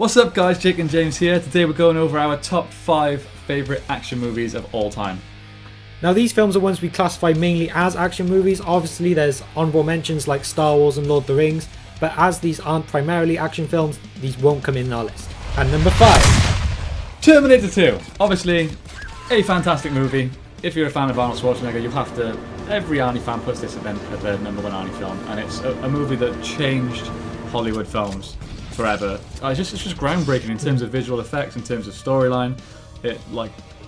What's up guys, Jake and James here. Today we're going over our top 5 favourite action movies of all time. Now these films are ones we classify mainly as action movies. Obviously there's honourable mentions like Star Wars and Lord of the Rings, but as these aren't primarily action films, these won't come in our list. And number 5. Terminator 2. Obviously, a fantastic movie. If you're a fan of Arnold Schwarzenegger, you have to... Every Arnie fan puts this at their number 1 Arnie film, and it's a movie that changed Hollywood films forever. It's just groundbreaking in terms of visual effects, in terms of storyline. It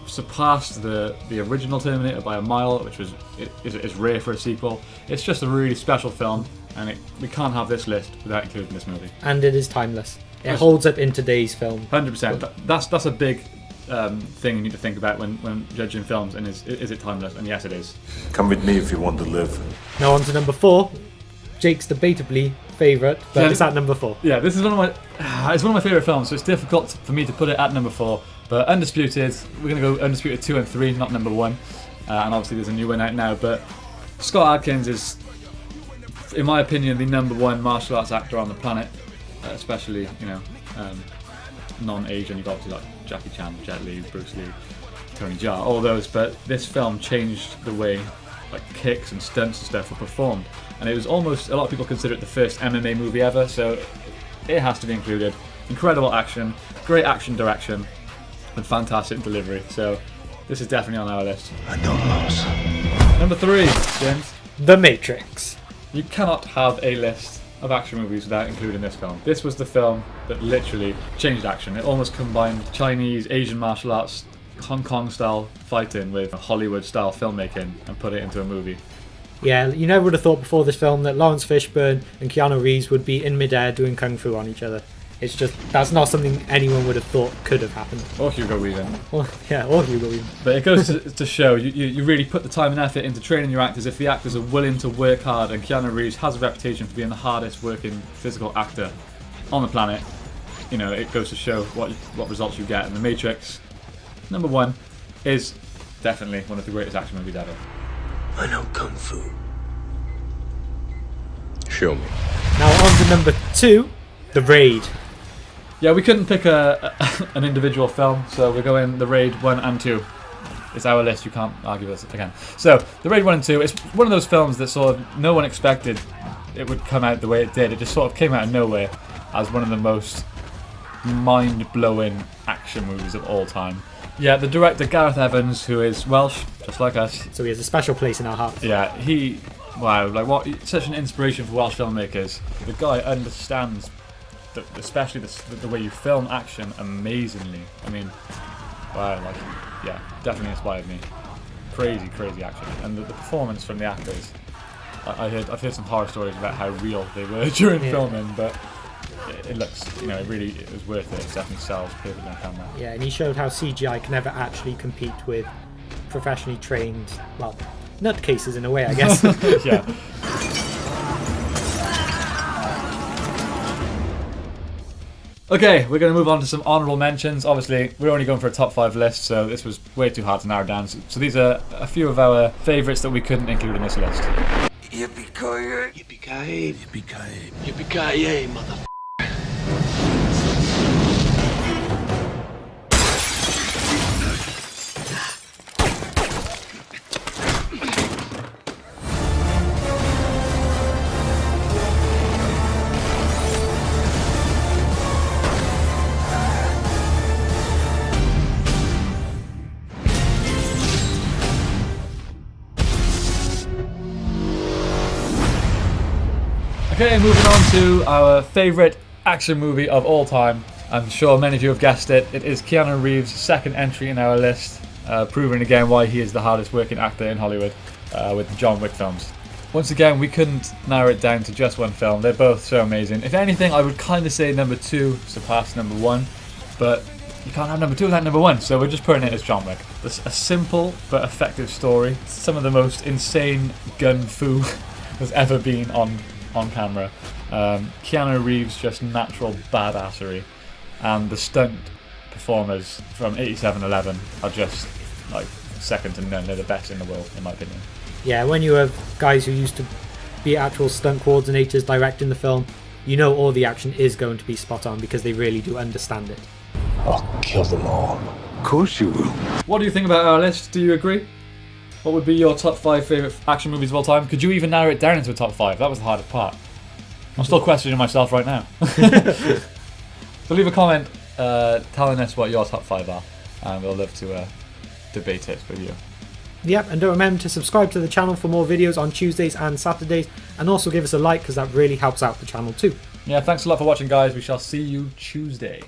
surpassed the original Terminator by a mile, which is rare for a sequel. It's just a really special film, and we can't have this list without including this movie. And it is timeless. It holds up in today's film. 100%. That's a big thing you need to think about when judging films, and is it timeless? And yes, it is. Come with me if you want to live. Now on to number 4. Jake's debatably favourite, but it's at number 4. Yeah, this is one of my favourite films, so it's difficult for me to put it at number 4. But Undisputed, we're going to go Undisputed 2 and 3, not number 1. And obviously there's a new one out now, but Scott Adkins is, in my opinion, the number 1 martial arts actor on the planet, especially, non-Asian. You've got obviously like Jackie Chan, Jet Li, Bruce Lee, Tony Jaa, all those, but this film changed the way kicks and stunts and stuff were performed. And it was almost, a lot of people consider it the first MMA movie ever, so it has to be included. Incredible action, great action direction, and fantastic delivery. So this is definitely on our list. I don't lose. Number 3, James. The Matrix. You cannot have a list of action movies without including this film. This was the film that literally changed action. It almost combined Chinese, Asian martial arts, Hong Kong style fighting with Hollywood style filmmaking and put it into a movie. Yeah, you never would have thought before this film that Lawrence Fishburne and Keanu Reeves would be in midair doing kung fu on each other. It's just, that's not something anyone would have thought could have happened. Or Hugo Weaving. Or Hugo Weaving. But it goes to show, you really put the time and effort into training your actors. If the actors are willing to work hard, and Keanu Reeves has a reputation for being the hardest working physical actor on the planet, it goes to show what results you get. And The Matrix, number 1, is definitely one of the greatest action movies ever. I know kung fu. Show me. Now on to number 2, The Raid. Yeah, we couldn't pick an individual film, so we're going The Raid 1 and 2. It's our list, you can't argue with us again. So, The Raid 1 and 2, it's one of those films that sort of no one expected it would come out the way it did. It just sort of came out of nowhere as one of the most mind-blowing action movies of all time. Yeah, the director Gareth Evans, who is Welsh, just like us. So he has a special place in our hearts. Yeah, such an inspiration for Welsh filmmakers. The guy understands, especially the way you film action amazingly. I mean, wow, definitely inspired me. Crazy action, and the performance from the actors. I've heard some horror stories about how real they were during filming, but it looks, it was worth it. It definitely sells perfectly on camera. Yeah, and he showed how CGI can never actually compete with professionally trained, nutcases in a way, I guess. Yeah. Okay, we're going to move on to some honourable mentions. Obviously, we're only going for a top 5 list, so this was way too hard to narrow down. So these are a few of our favourites that we couldn't include in this list. Yippee-ki-yay. Yippee-ki-yay. Yippee-ki-yay. Yippee-ki-yay, mother. Okay, moving on to our favourite action movie of all time. I'm sure many of you have guessed it. It is Keanu Reeves' second entry in our list, proving again why he is the hardest working actor in Hollywood with the John Wick films. Once again, we couldn't narrow it down to just one film. They're both so amazing. If anything, I would kind of say number 2 surpassed number 1, but you can't have number 2 without number 1, so we're just putting it as John Wick. It's a simple but effective story. Some of the most insane gun fu there's ever been on camera. Keanu Reeves' just natural badassery, and the stunt performers from 8711 are just second to none. They're the best in the world, in my opinion. Yeah, when you have guys who used to be actual stunt coordinators directing the film, you know all the action is going to be spot on because they really do understand it. I'll kill them all. Of course you will. What do you think about our list? Do you agree? What would be your top 5 favourite action movies of all time? Could you even narrow it down into a top 5? That was the hardest part. I'm still questioning myself right now. So leave a comment telling us what your top 5 are, and we'll love to debate it with you. Yep, and don't remember to subscribe to the channel for more videos on Tuesdays and Saturdays, and also give us a like because that really helps out the channel too. Yeah, thanks a lot for watching, guys. We shall see you Tuesday.